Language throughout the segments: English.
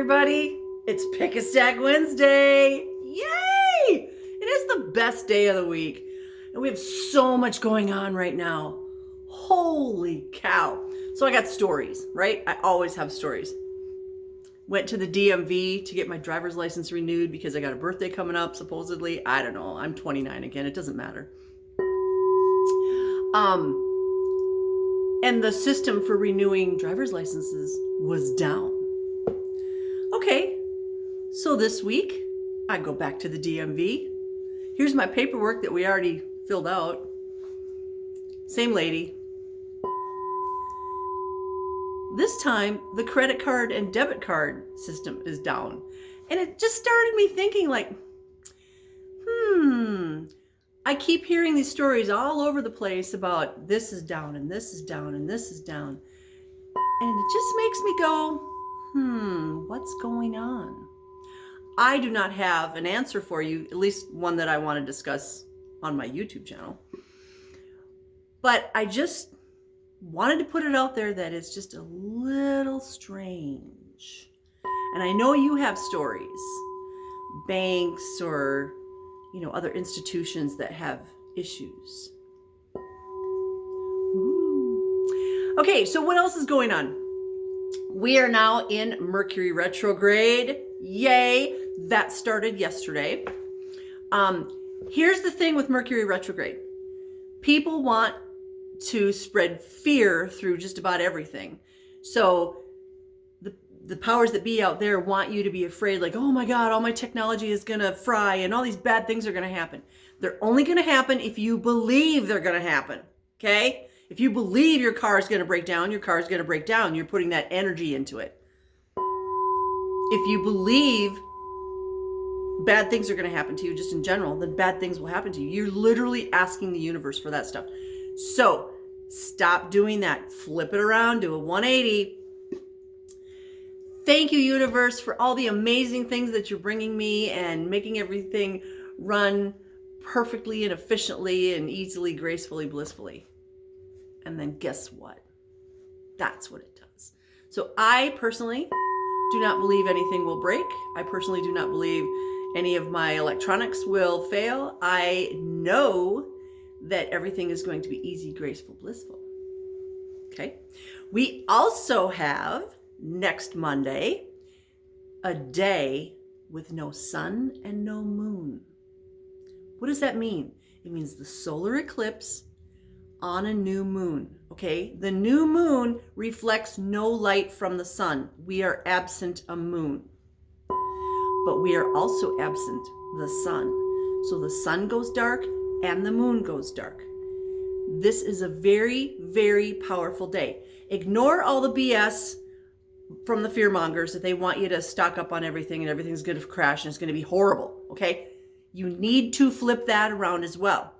everybody. It's Pick a Stack Wednesday. Yay! It is the best day of the week. And we have so much going on right now. Holy cow. So I got stories, right? I always have stories. Went to the DMV to get my driver's license renewed because I got a birthday coming up, supposedly. I don't know. I'm 29 again. It doesn't matter. And the system for renewing driver's licenses was down. Okay, so this week I go back to the DMV. Here's my paperwork that we already filled out. Same lady. This time the credit card and debit card system is down. And it just started me thinking like, I keep hearing these stories all over the place about this is down and this is down and this is down. And it just makes me go, what's going on? I do not have an answer for you, at least one that I want to discuss on my YouTube channel. But I just wanted to put it out there that it's just a little strange. And I know you have stories, banks or other institutions that have issues. Ooh. Okay, so what else is going on? We are now in Mercury retrograde. Yay! That started yesterday. Here's the thing with Mercury retrograde. People want to spread fear through just about everything. So the powers that be out there want you to be afraid, like, oh my God, all my technology is going to fry and all these bad things are going to happen. They're only going to happen if you believe they're going to happen. Okay? If you believe your car is going to break down, your car is going to break down. You're putting that energy into it. If you believe bad things are going to happen to you just in general, then bad things will happen to you. You're literally asking the universe for that stuff. So stop doing that. Flip it around, do a 180. Thank you, universe, for all the amazing things that you're bringing me and making everything run perfectly and efficiently and easily, gracefully, blissfully. And then guess what? That's what it does. So I personally do not believe anything will break. I personally do not believe any of my electronics will fail. I know that everything is going to be easy, graceful, blissful. Okay. We also have next Monday a day with no sun and no moon. What does that mean? It means the solar eclipse on a new moon. Okay, the new moon reflects no light from the sun. We are absent a moon, but we are also absent the sun. So the sun goes dark and the moon goes dark. This is a very, very powerful day. Ignore all the BS from the fear mongers that they want you to stock up on everything and everything's going to crash and it's going to be horrible. Okay, you need to flip that around as well.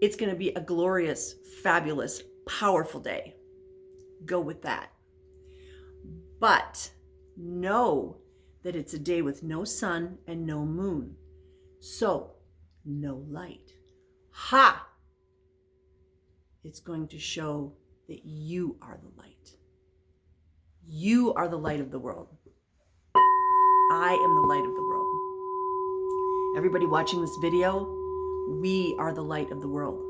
It's going to be a glorious, fabulous, powerful day. Go with that. But know that it's a day with no sun and no moon. So, no light. Ha! It's going to show that you are the light. You are the light of the world. I am the light of the world. Everybody watching this video, we are the light of the world.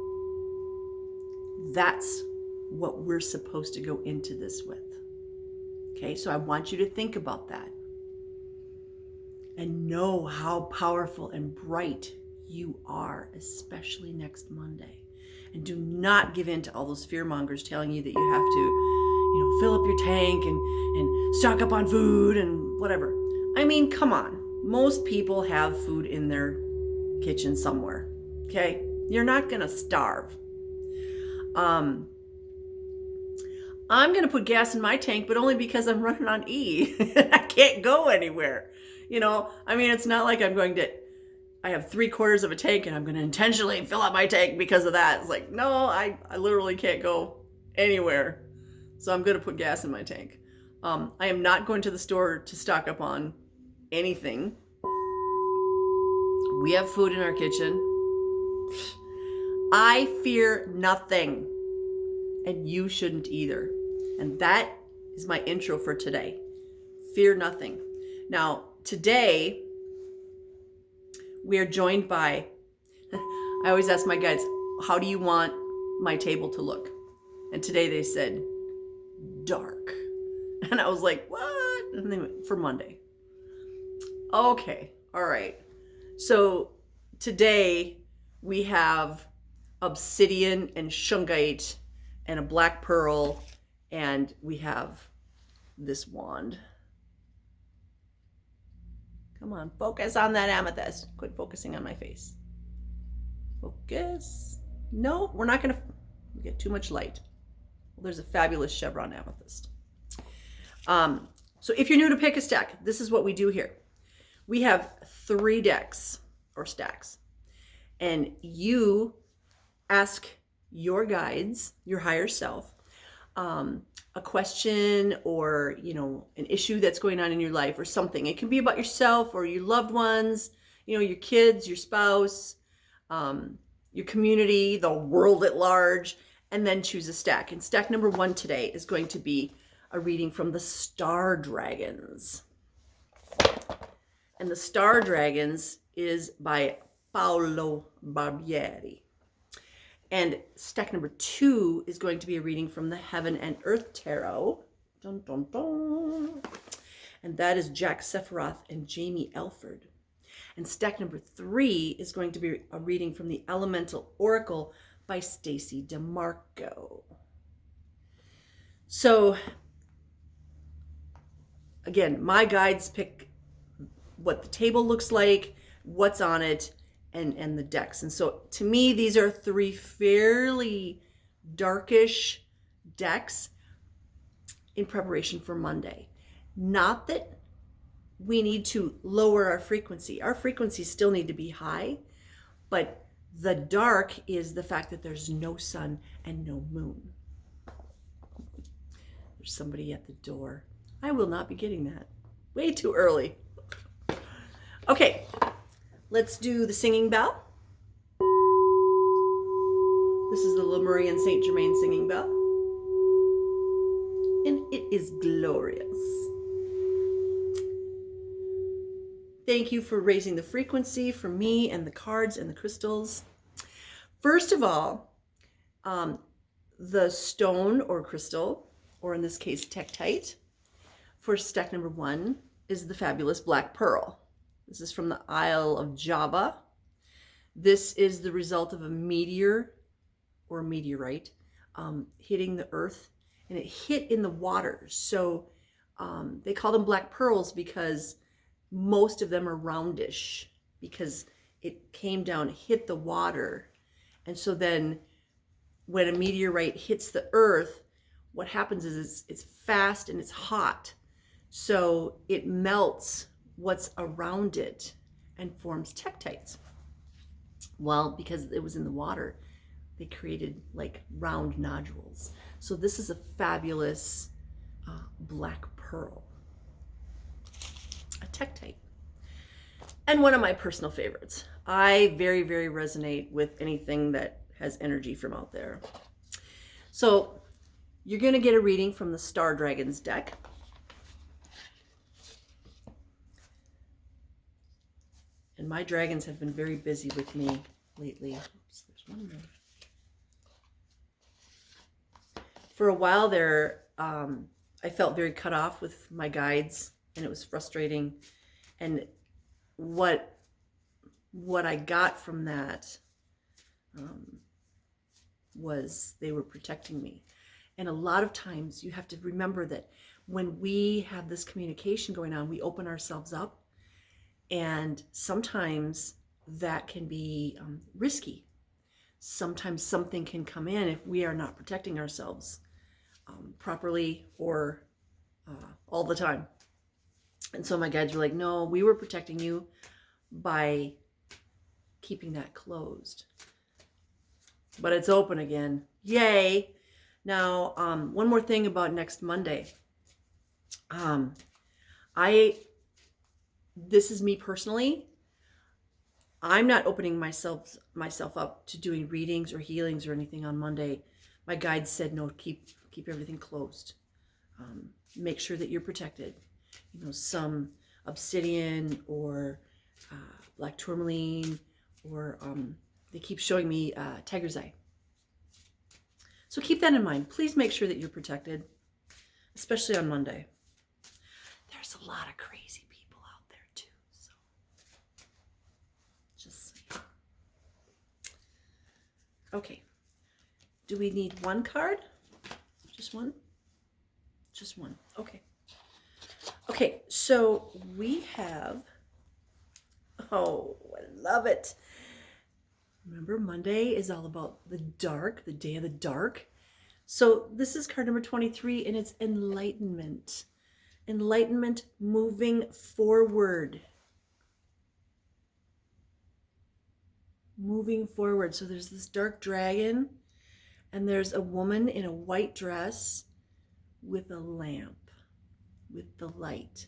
That's what we're supposed to go into this with. Okay, so I want you to think about that and know how powerful and bright you are, especially next Monday. And do not give in to all those fear mongers telling you that you have to, fill up your tank and stock up on food and whatever. I mean, come on. Most people have food in their kitchen somewhere. Okay? You're not going to starve. I'm going to put gas in my tank, but only because I'm running on E. I can't go anywhere. It's not like I have 3/4 of a tank and I'm going to intentionally fill up my tank because of that. It's like, no, I literally can't go anywhere. So I'm going to put gas in my tank. I am not going to the store to stock up on anything. We have food in our kitchen. I fear nothing. And you shouldn't either. And that is my intro for today. Fear nothing. Now, today we are joined by, I always ask my guides, how do you want my table to look? And today they said, dark. And I was like, what? And they went, for Monday. Okay, all right. So today we have obsidian and shungite and a black pearl, and we have this wand. Come on, focus on that amethyst. Quit focusing on my face. Focus. No, we're not gonna get too much light. Well, there's a fabulous chevron amethyst. So if you're new to Pick a Stack, this is what we do here. We have 3 decks or stacks, and you ask your guides, your higher self, a question or, an issue that's going on in your life or something. It can be about yourself or your loved ones, your kids, your spouse, your community, the world at large, and then choose a stack. And stack number 1 today is going to be a reading from the Star Dragons. And the Star Dragons is by Paolo Barbieri. And stack number 2 is going to be a reading from the Heaven and Earth Tarot. Dun, dun, dun. And that is Jack Sephiroth and Jamie Elford. And stack number 3 is going to be a reading from the Elemental Oracle by Stacy DeMarco. So, again, my guides pick what the table looks like, what's on it, and the decks. And so to me, these are 3 fairly darkish decks in preparation for Monday. Not that we need to lower our frequency. Our frequencies still need to be high, but the dark is the fact that there's no sun and no moon. There's somebody at the door. I will not be getting that. Way too early. Okay, let's do the singing bell. This is the Lemurian Saint Germain singing bell. And it is glorious. Thank you for raising the frequency for me and the cards and the crystals. First of all, the stone or crystal, or in this case, tektite, for stack number 1 is the fabulous black pearl. This is from the Isle of Java. This is the result of a meteor or meteorite hitting the earth, and it hit in the water. So they call them black pearls because most of them are roundish because it came down, hit the water. And so then when a meteorite hits the earth, what happens is it's fast and it's hot. So it melts what's around it and forms tektites. Well, because it was in the water, they created like round nodules. So this is a fabulous black pearl, a tektite, and one of my personal favorites. I very, very resonate with anything that has energy from out there. So you're going to get a reading from the Star Dragons deck. And my dragons have been very busy with me lately. Oops, there's one more. For a while there, I felt very cut off with my guides, and it was frustrating. And what I got from that was they were protecting me. And a lot of times you have to remember that when we have this communication going on, we open ourselves up. And sometimes that can be risky. Sometimes something can come in if we are not protecting ourselves properly or all the time. And so my guides were like, no, we were protecting you by keeping that closed. But it's open again. Yay. Now, one more thing about next Monday. This is me personally. I'm not opening myself up to doing readings or healings or anything on Monday. My guides said, no, keep everything closed. Make sure that you're protected. Some obsidian or black tourmaline, or they keep showing me tiger's eye. So keep that in mind. Please make sure that you're protected, especially on Monday. There's a lot of crazy people out there too. So just okay. Do we need one card? Just one? Just one. Okay. Okay, so we have, oh, I love it. Remember, Monday is all about the dark, the day of the dark. So this is card number 23, and it's enlightenment. Enlightenment, moving forward. Moving forward. So there's this dark dragon, and there's a woman in a white dress with a lamp, with the light.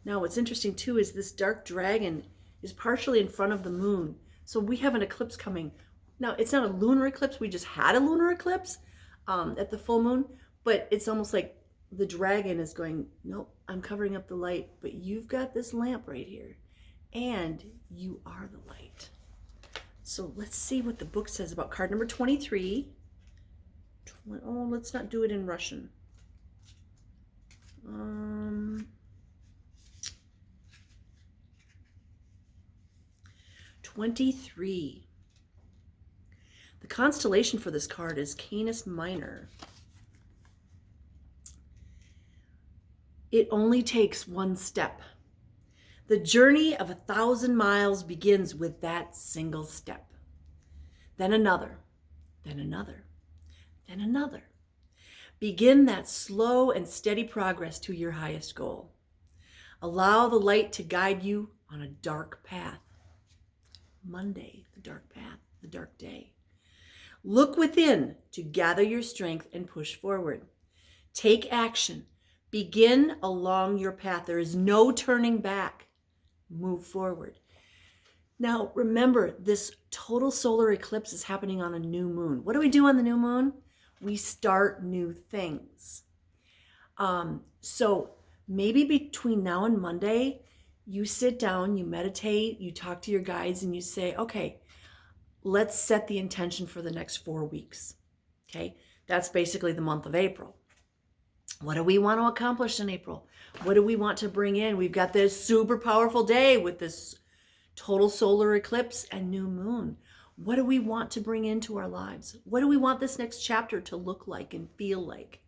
Now, what's interesting too is this dark dragon is partially in front of the moon. So we have an eclipse coming. Now, it's not a lunar eclipse. We just had a lunar eclipse at the full moon, but it's almost like the dragon is going, nope, I'm covering up the light, but you've got this lamp right here, and you are the light. So let's see what the book says about card number 23. Oh, let's not do it in Russian. 23. The constellation for this card is Canis Minor. It only takes one step. The journey of 1,000 miles begins with that single step. Then another, then another, then another. Begin that slow and steady progress to your highest goal. Allow the light to guide you on a dark path. Monday, the dark path, the dark day. Look within to gather your strength and push forward. Take action. Begin along your path. There is no turning back. Move forward. Now, remember, this total solar eclipse is happening on a new moon. What do we do on the new moon? We start new things. So maybe between now and Monday, you sit down, you meditate, you talk to your guides, and you say, okay, let's set the intention for the next 4 weeks. Okay, that's basically the month of April. What do we want to accomplish in April? What do we want to bring in? We've got this super powerful day with this total solar eclipse and new moon. What do we want to bring into our lives? What do we want this next chapter to look like and feel like?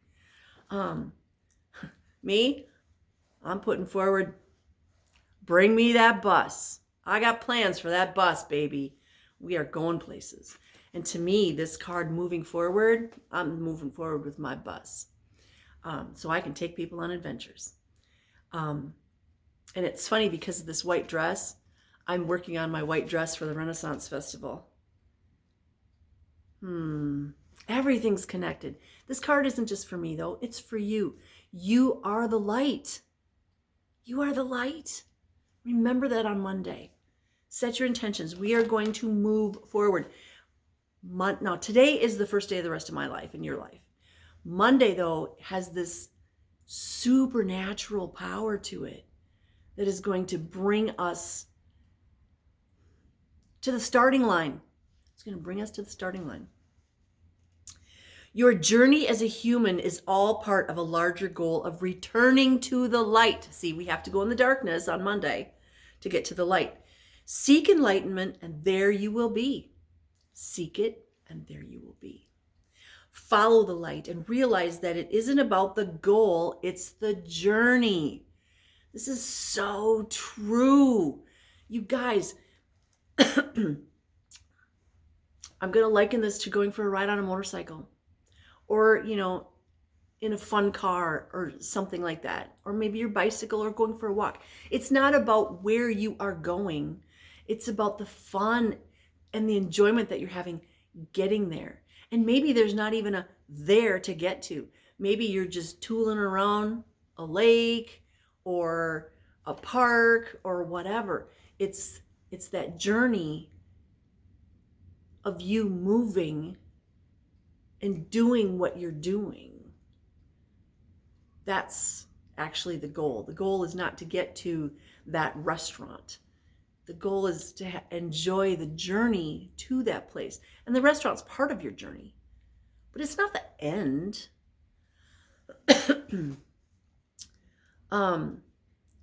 Me, I'm putting forward, bring me that bus. I got plans for that bus, baby. We are going places. And to me, this card moving forward, I'm moving forward with my bus. So I can take people on adventures. And it's funny because of this white dress. I'm working on my white dress for the Renaissance Festival. Everything's connected. This card isn't just for me, though. It's for you. You are the light. You are the light. Remember that on Monday. Set your intentions. We are going to move forward. Now, today is the first day of the rest of my life and your life. Monday, though, has this supernatural power to it that is going to bring us to the starting line. It's going to bring us to the starting line. Your journey as a human is all part of a larger goal of returning to the light. See, we have to go in the darkness on Monday to get to the light. Seek enlightenment, and there you will be. Seek it, and there you will be. Follow the light and realize that it isn't about the goal, it's the journey. This is so true. You guys, I'm going to liken this to going for a ride on a motorcycle, or, in a fun car or something like that, or maybe your bicycle, or going for a walk. It's not about where you are going. It's about the fun and the enjoyment that you're having getting there. And maybe there's not even a there to get to. Maybe you're just tooling around a lake or a park or whatever. It's that journey of you moving and doing what you're doing. That's actually the goal. The goal is not to get to that restaurant. The goal is to enjoy the journey to that place. And the restaurant's part of your journey, but it's not the end.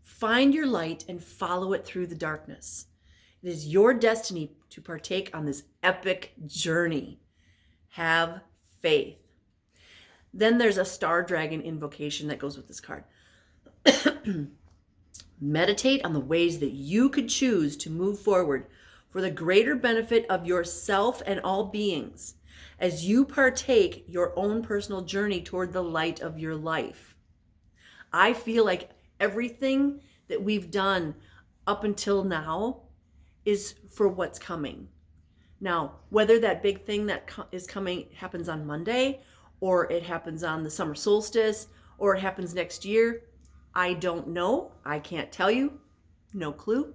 Find your light and follow it through the darkness. It is your destiny to partake on this epic journey. Have faith. Then there's a star dragon invocation that goes with this card. Meditate on the ways that you could choose to move forward for the greater benefit of yourself and all beings as you partake your own personal journey toward the light of your life. I feel like everything that we've done up until now is for what's coming. Now, whether that big thing that is coming happens on Monday, or it happens on the summer solstice, or it happens next year, I don't know. I can't tell you. No clue.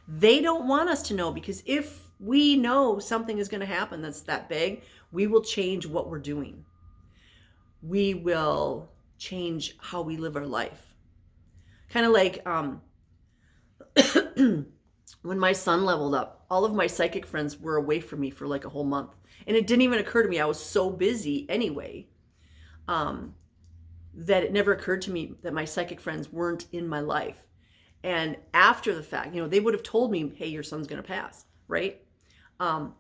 They don't want us to know, because if we know something is going to happen that's that big, we will change what we're doing. We will change how we live our life. Kind of like when my son leveled up, all of my psychic friends were away from me for like a whole month. And it didn't even occur to me. I was so busy anyway, that it never occurred to me that my psychic friends weren't in my life. And after the fact, they would have told me, hey, your son's going to pass, right? But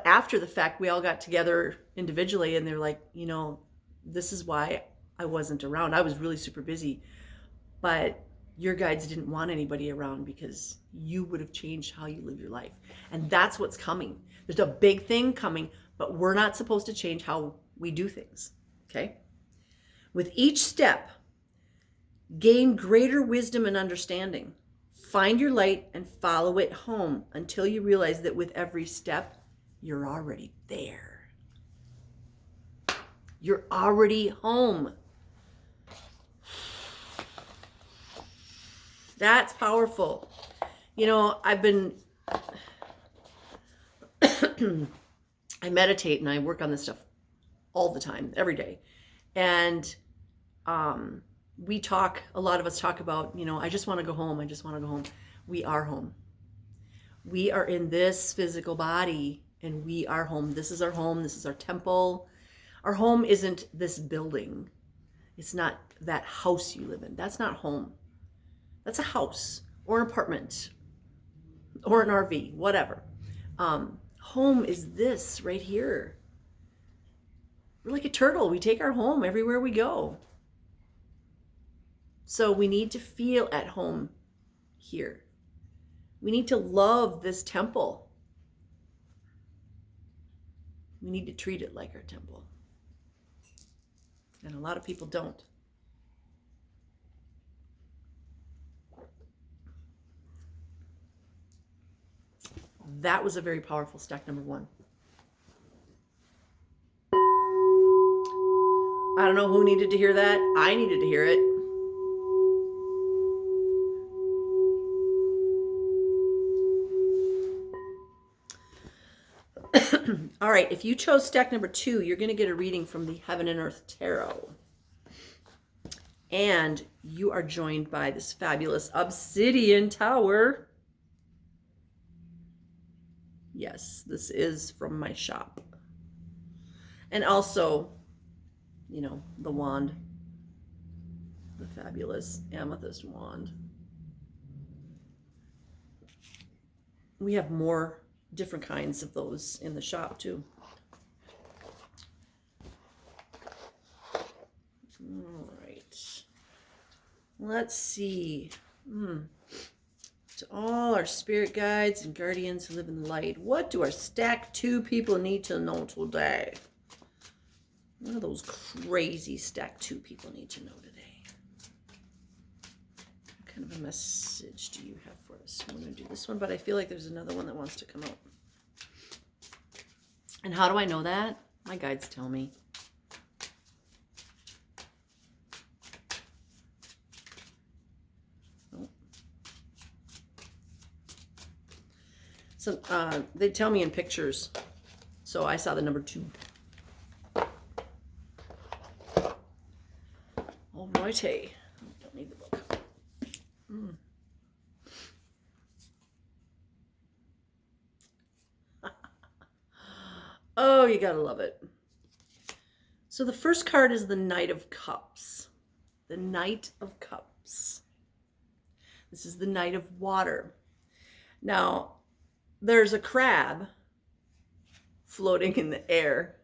after the fact, we all got together individually and they're like, this is why I wasn't around. I was really super busy, but your guides didn't want anybody around because you would have changed how you live your life. And that's what's coming. There's a big thing coming, but we're not supposed to change how we do things, okay? With each step, gain greater wisdom and understanding. Find your light and follow it home until you realize that with every step, you're already there. You're already home. That's powerful. I've been, I meditate and I work on this stuff all the time, every day. And a lot of us talk about, I just want to go home. I just want to go home. We are home. We are in this physical body and we are home. This is our home. This is our temple. Our home isn't this building. It's not that house you live in. That's not home. That's a house or an apartment or an RV, whatever. Home is this right here. We're like a turtle. We take our home everywhere we go. So we need to feel at home here. We need to love this temple. We need to treat it like our temple. And a lot of people don't. That was a very powerful stack number 1. I don't know who needed to hear that. I needed to hear it. All right, if you chose stack number 2, you're going to get a reading from the Heaven and Earth Tarot. And you are joined by this fabulous obsidian tower. Yes, this is from my shop. And also, the wand, the fabulous amethyst wand. We have more different kinds of those in the shop too. All right. Let's see. To all our spirit guides and guardians who live in the light, what do our stack 2 people need to know today? What do those crazy stack 2 people need to know today? What kind of a message do you have for us? I'm going to do this one, but I feel like there's another one that wants to come out. And how do I know that? My guides tell me. So they tell me in pictures. So I saw the number 2. All righty. Don't need the book. Oh, you gotta love it. So the first card is the Knight of Cups. The Knight of Cups. This is the Knight of Water. Now, there's a crab floating in the air.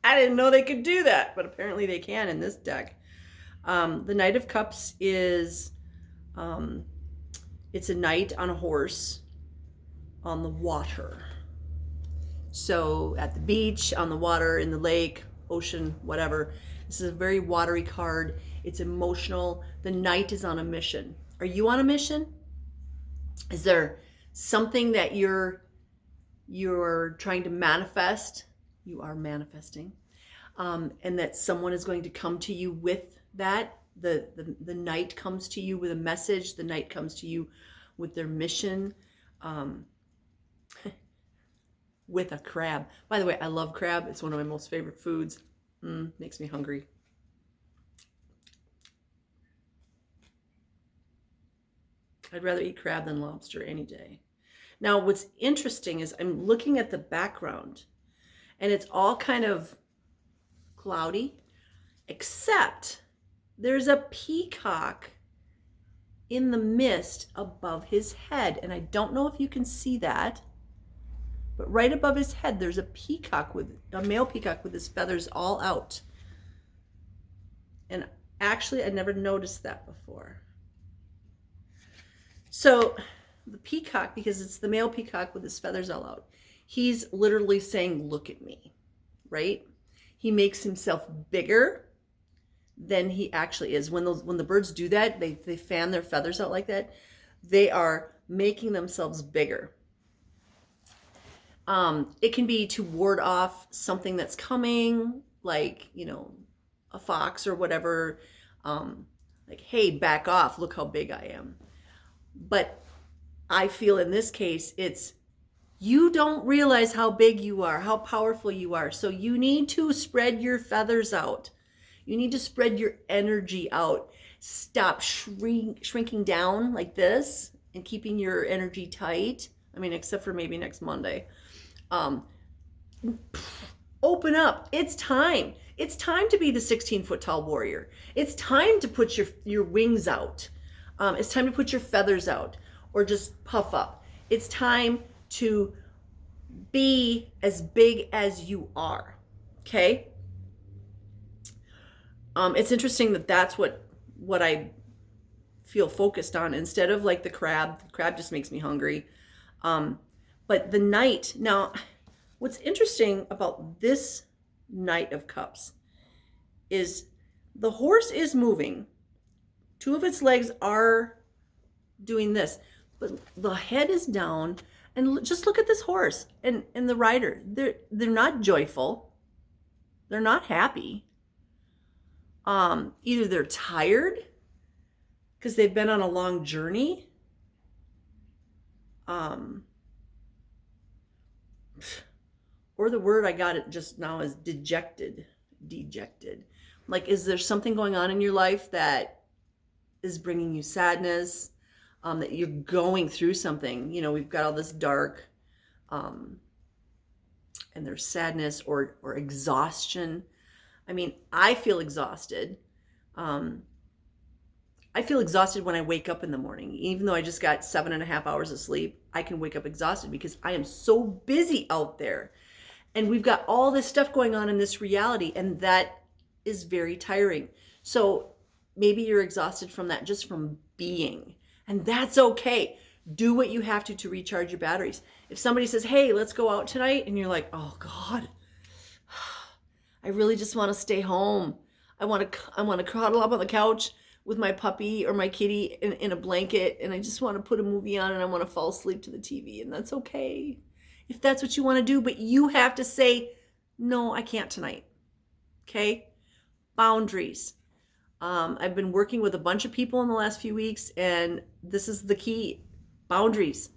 I didn't know they could do that, but apparently they can in this deck. The Knight of Cups is, it's a knight on a horse on the water. So at the beach, on the water, in the lake, ocean, whatever. This is a very watery card. It's emotional. The knight is on a mission. Are you on a mission? Is there something that you're trying to manifest? You are manifesting. And that someone is going to come to you with that. The knight comes to you with a message. The knight comes to you with their mission. With a crab. By the way, I love crab. It's one of my most favorite foods. Makes me hungry. I'd rather eat crab than lobster any day. Now, what's interesting is I'm looking at the background, and it's all kind of cloudy, except there's a peacock in the mist above his head. And I don't know if you can see that. But right above his head, there's a peacock, with a male peacock with his feathers all out. And actually, I never noticed that before. So the peacock, because it's the male peacock with his feathers all out, he's literally saying, look at me, right? He makes himself bigger than he actually is. When the birds do that, they fan their feathers out like that, they are making themselves bigger. It can be to ward off something that's coming, like, a fox or whatever, like, hey, back off, look how big I am. But I feel in this case, it's, you don't realize how big you are, how powerful you are. So you need to spread your feathers out. You need to spread your energy out. Stop shrinking down like this and keeping your energy tight. I mean, except for maybe next Monday. Open up. It's time. It's time to be the 16-foot tall warrior. It's time to put your wings out. It's time to put your feathers out, or just puff up. It's time to be as big as you are. Okay? It's interesting that that's what I feel focused on, instead of like the crab. The crab just makes me hungry. But the knight, now, what's interesting about this Knight of Cups is the horse is moving. Two of its legs are doing this, but the head is down. And just look at this horse and the rider. They're not joyful. They're not happy. Either they're tired because they've been on a long journey. Or the word I got it just now is dejected. Like, is there something going on in your life that is bringing you sadness, that you're going through something? We've got all this dark, and there's sadness or exhaustion. I mean, I feel exhausted. I feel exhausted when I wake up in the morning. Even though I just got 7.5 hours of sleep, I can wake up exhausted because I am so busy out there. And we've got all this stuff going on in this reality, and that is very tiring. So maybe you're exhausted from that, just from being. And that's okay. Do what you have to recharge your batteries. If somebody says, hey, let's go out tonight, and you're like, oh God, I really just want to stay home. I want to cuddle up on the couch with my puppy or my kitty in a blanket, and I just want to put a movie on, and I want to fall asleep to the TV, and that's okay. If that's what you want to do, but you have to say, no, I can't tonight. Okay? Boundaries. I've been working with a bunch of people in the last few weeks, and this is the key. Boundaries.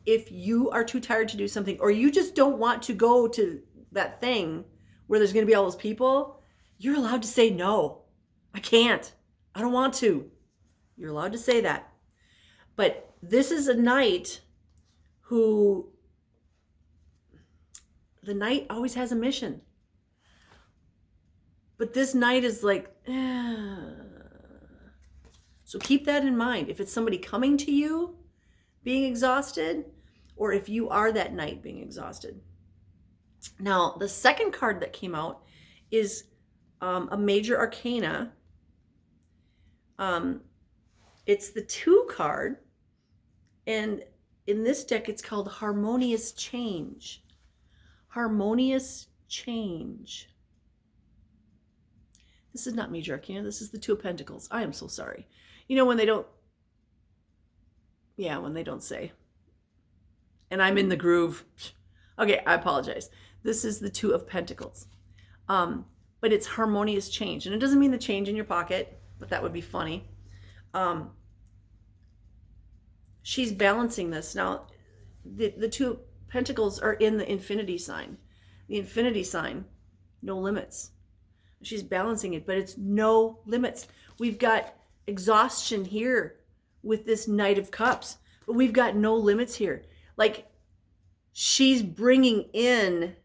If you are too tired to do something, or you just don't want to go to that thing where there's going to be all those people, you're allowed to say no. I can't. I don't want to. You're allowed to say that. But this is a knight who, the knight always has a mission. But this knight is like, So keep that in mind. If it's somebody coming to you being exhausted, or if you are that knight being exhausted. Now, the second card that came out is a major arcana. It's the 2 card. And in this deck, it's called Harmonious Change. Harmonious Change. This is not major arcana. This is the 2 of Pentacles. I am so sorry. You know, when they don't, when they don't say. And I'm in the groove. Okay, I apologize. This is the 2 of Pentacles. But it's harmonious change. And it doesn't mean the change in your pocket, but that would be funny. She's balancing this. Now, the 2 of Pentacles are in the infinity sign. The infinity sign, no limits. She's balancing it, but it's no limits. We've got exhaustion here with this Knight of Cups, but we've got no limits here. Like, she's bringing in,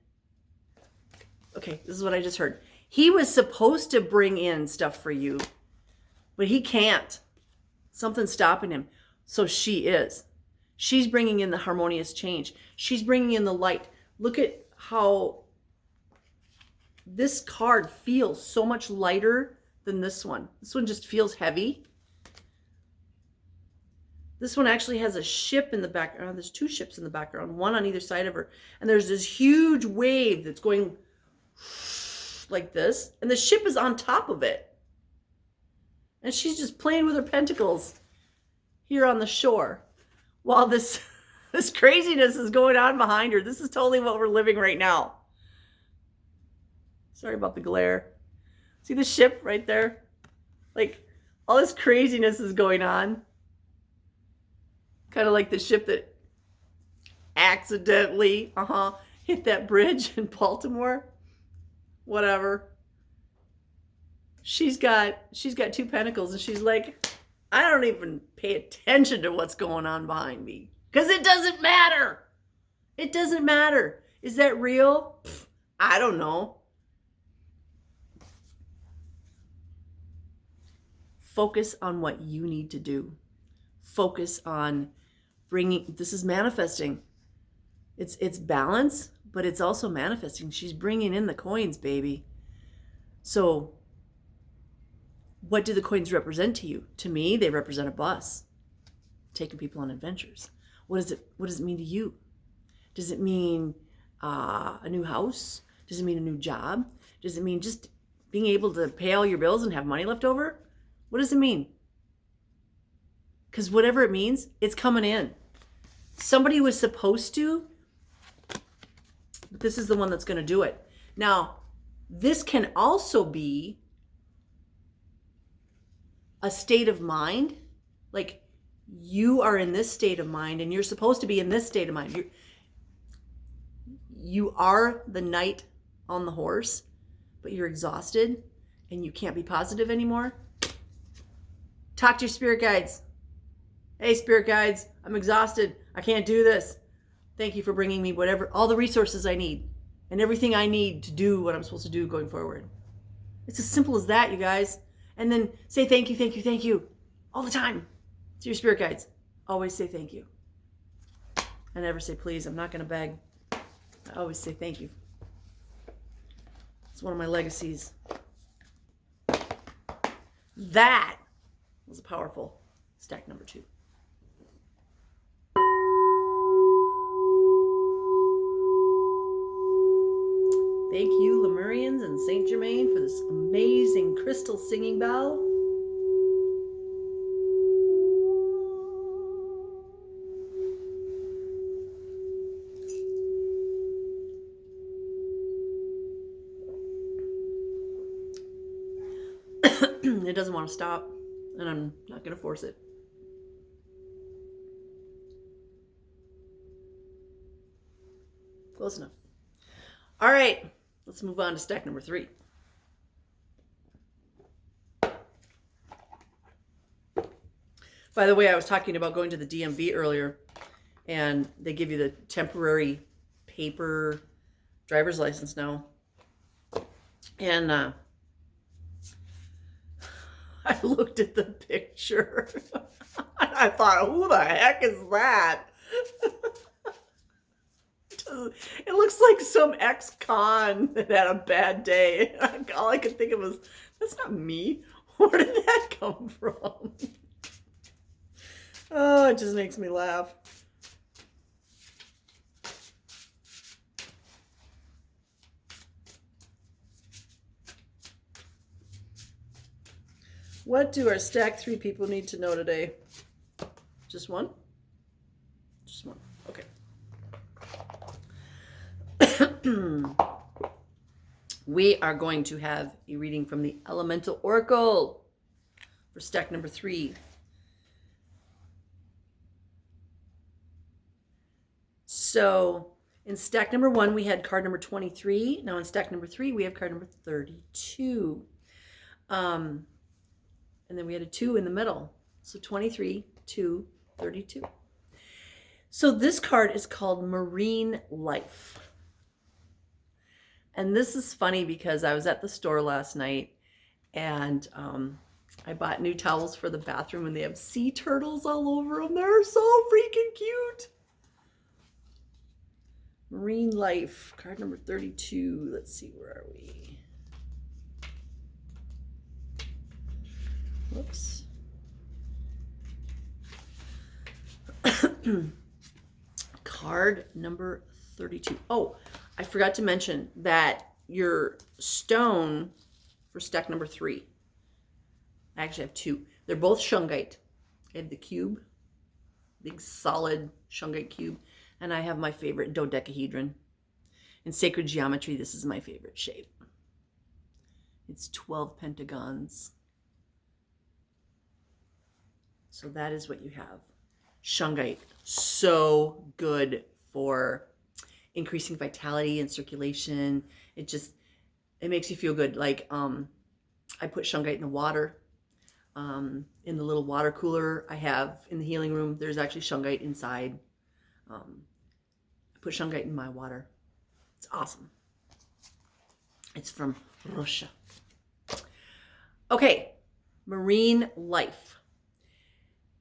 okay, this is what I just heard. He was supposed to bring in stuff for you, but he can't. Something's stopping him. So she is. She's bringing in the harmonious change. She's bringing in the light. Look at how this card feels so much lighter than this one. This one just feels heavy. This one actually has a ship in the background. There's 2 ships in the background, one on either side of her. And there's this huge wave that's going like this. And the ship is on top of it. And she's just playing with her pentacles here on the shore. While this craziness is going on behind her. This is totally what we're living right now. Sorry about the glare. See the ship right there? Like, all this craziness is going on. Kind of like the ship that accidentally hit that bridge in Baltimore. Whatever. She's got 2 pentacles, and she's like, I don't even pay attention to what's going on behind me, because it doesn't matter. It doesn't matter. Is that real? I don't know. Focus on what you need to do. Focus on bringing, this is manifesting. It's balance, but it's also manifesting. She's bringing in the coins, baby. So what do the coins represent to you? To me, they represent a bus, taking people on adventures. What does it mean to you? Does it mean a new house? Does it mean a new job? Does it mean just being able to pay all your bills and have money left over? What does it mean? Because whatever it means, it's coming in. Somebody was supposed to, but this is the one that's going to do it. Now, this can also be a state of mind. Like, you are in this state of mind, and you're supposed to be in this state of mind. You are the knight on the horse, but you're exhausted and you can't be positive anymore. Talk to your spirit guides. Hey, spirit guides, I'm exhausted. I can't do this. Thank you for bringing me all the resources I need and everything I need to do what I'm supposed to do going forward. It's as simple as that, you guys. And then say thank you, thank you, thank you all the time to your spirit guides. Always say thank you. I never say please. I'm not going to beg. I always say thank you. It's one of my legacies. That was a powerful stack number 2. Thank you, Lemurians and Saint Germain, for this amazing crystal singing bell. It doesn't want to stop, and I'm not going to force it. Close enough. All right, let's move on to stack number 3. By the way, I was talking about going to the DMV earlier, and they give you the temporary paper driver's license now. And I looked at the picture. I thought, who the heck is that? It looks like some ex-con that had a bad day. All I could think of was, that's not me. Where did that come from? Oh, it just makes me laugh. What do our stack 3 people need to know today? Just one? Just one. Okay. We are going to have a reading from the Elemental Oracle for stack number 3. So in stack number 1, we had card number 23. Now in stack number 3, we have card number 32. And then we had a 2 in the middle. So 23, 2, 32. So this card is called Marine Life. And this is funny because I was at the store last night and I bought new towels for the bathroom and they have sea turtles all over them. They're so freaking cute. Marine Life, card number 32. Let's see, where are we? Whoops. Card number 32. Oh, I forgot to mention that your stone for stack number 3, I actually have 2. They're both shungite. I have the cube, big solid shungite cube, and I have my favorite dodecahedron. In sacred geometry, this is my favorite shape. It's 12 pentagons. So that is what you have. Shungite, so good for increasing vitality and circulation. It makes you feel good. Like I put shungite in the water. In the little water cooler I have in the healing room, there's actually shungite inside. I put shungite in my water. It's awesome. It's from Russia. Okay, Marine Life.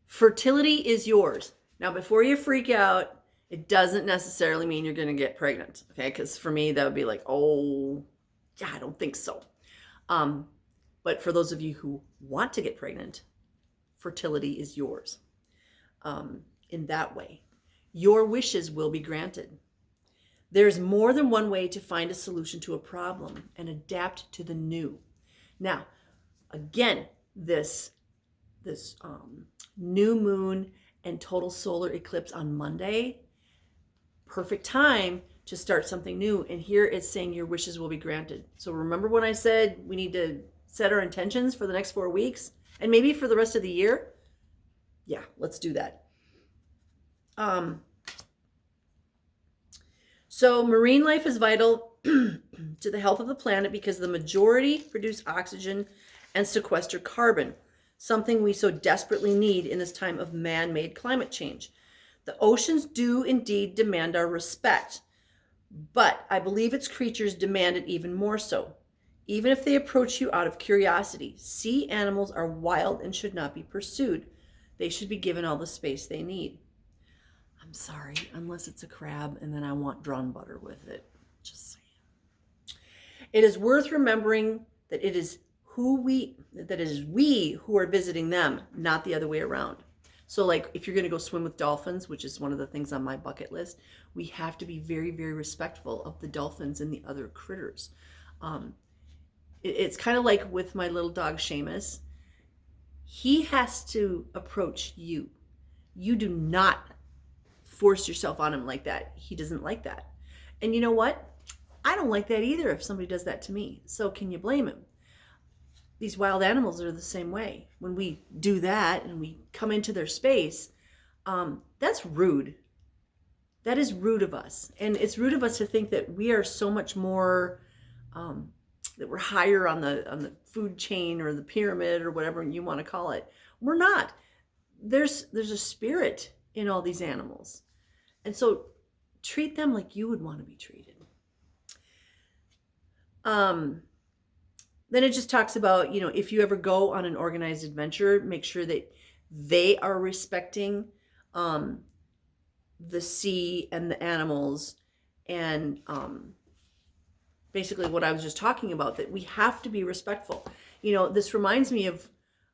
Fertility is yours. Now, before you freak out, it doesn't necessarily mean you're going to get pregnant, okay? Because for me, that would be like, oh, yeah, I don't think so. But for those of you who want to get pregnant, fertility is yours. In that way, your wishes will be granted. There's more than one way to find a solution to a problem and adapt to the new. Now, again, this new moon and total solar eclipse on Monday, perfect time to start something new. And here it's saying your wishes will be granted. So remember when I said we need to set our intentions for the next 4 weeks and maybe for the rest of the year? Yeah, let's do that. So marine life is vital to the health of the planet because the majority produce oxygen and sequester carbon, something we so desperately need in this time of man-made climate change. The oceans do indeed demand our respect, but I believe its creatures demand it even more so. Even if they approach you out of curiosity, sea animals are wild and should not be pursued. They should be given all the space they need. I'm sorry, unless it's a crab and then I want drawn butter with it. Just saying. It is worth remembering that it is we who are visiting them, not the other way around. So like if you're going to go swim with dolphins, which is one of the things on my bucket list, we have to be very, very respectful of the dolphins and the other critters. It's kind of like with my little dog Seamus. He has to approach you. You do not force yourself on him like that. He doesn't like that. And you know what? I don't like that either if somebody does that to me. So can you blame him? These wild animals are the same way. When we do that and we come into their space, that's rude. That is rude of us. And it's rude of us to think that we are so much more, that we're higher on the food chain or the pyramid or whatever you want to call it. We're not. there's a spirit in all these animals. And so treat them like you would want to be treated. Then it just talks about, if you ever go on an organized adventure, make sure that they are respecting the sea and the animals, and basically what I was just talking about, that we have to be respectful. This reminds me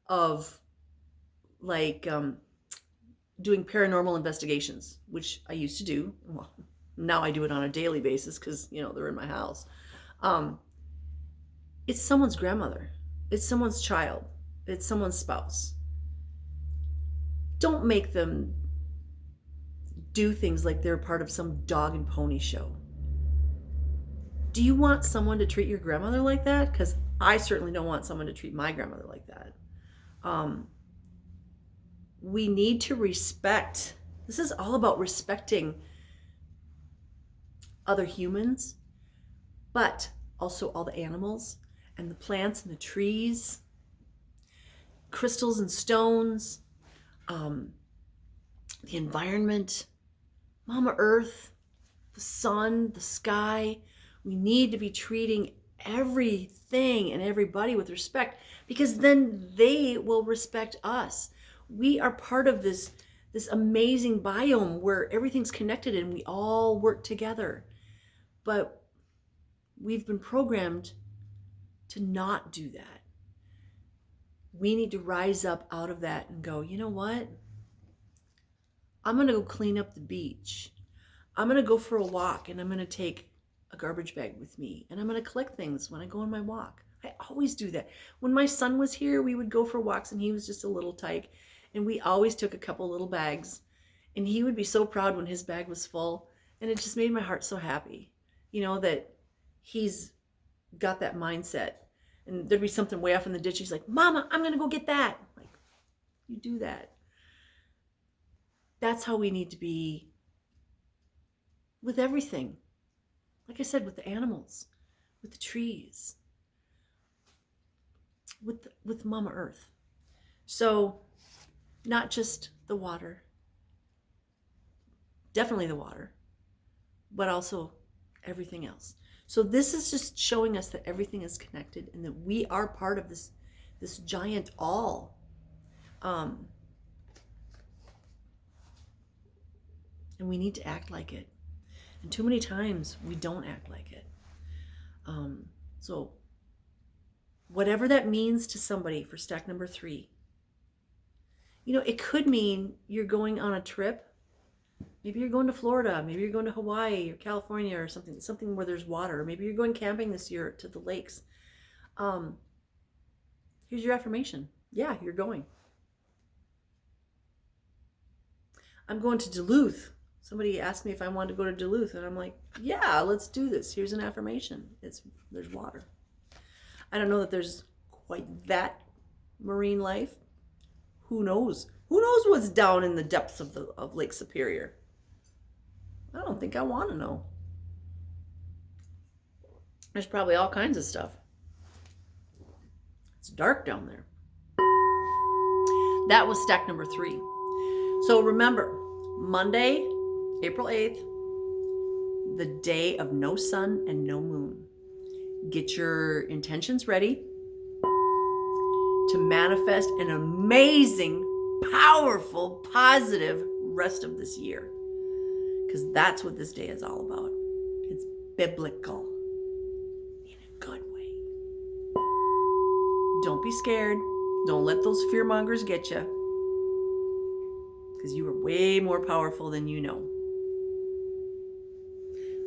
of like doing paranormal investigations, which I used to do. Well, now I do it on a daily basis because, they're in my house. It's someone's grandmother. It's someone's child. It's someone's spouse. Don't make them do things like they're part of some dog and pony show. Do you want someone to treat your grandmother like that? Because I certainly don't want someone to treat my grandmother like that. We need to respect. This is all about respecting other humans, but also all the animals and the plants and the trees, crystals and stones, the environment, Mama Earth, the sun, the sky. We need to be treating everything and everybody with respect, because then they will respect us. We are part of this amazing biome where everything's connected and we all work together. But we've been programmed to not do that. We need to rise up out of that and go, you know what? I'm going to go clean up the beach. I'm going to go for a walk, and I'm going to take a garbage bag with me, and I'm going to collect things when I go on my walk. I always do that. When my son was here, we would go for walks, and he was just a little tyke, and we always took a couple little bags, and he would be so proud when his bag was full, and it just made my heart so happy, that he's got that mindset. And there'd be something way off in the ditch. He's like, Mama, I'm going to go get that. I'm like, you do that. That's how we need to be with everything. Like I said, with the animals, with the trees, with Mama Earth. So not just the water, definitely the water, but also everything else. So this is just showing us that everything is connected and that we are part of this giant all. And we need to act like it. And too many times we don't act like it. So whatever that means to somebody for stack number 3, it could mean you're going on a trip. Maybe you're going to Florida, maybe you're going to Hawaii or California or something where there's water. Maybe you're going camping this year to the lakes. Here's your affirmation. Yeah, you're going. I'm going to Duluth. Somebody asked me if I wanted to go to Duluth, and I'm like, yeah, let's do this. Here's an affirmation. There's water. I don't know that there's quite that marine life. Who knows? Who knows what's down in the depths of Lake Superior? I don't think I want to know. There's probably all kinds of stuff. It's dark down there. That was stack number 3. So remember, Monday, April 8th, the day of no sun and no moon. Get your intentions ready to manifest an amazing, powerful, positive rest of this year. Because that's what this day is all about. It's biblical in a good way. Don't be scared. Don't let those fear mongers get you. Because you are way more powerful than you know.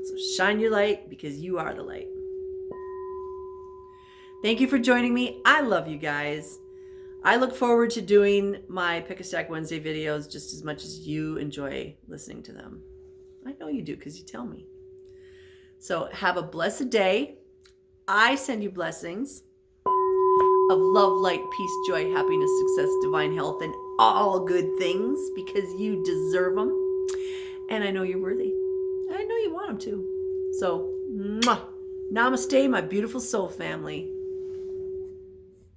So shine your light, because you are the light. Thank you for joining me. I love you guys. I look forward to doing my Pick a Stack Wednesday videos just as much as you enjoy listening to them. I know you do, because you tell me. So have a blessed day. I send you blessings of love, light, peace, joy, happiness, success, divine health, and all good things, because you deserve them. And I know you're worthy. I know you want them too. So, namaste, my beautiful soul family.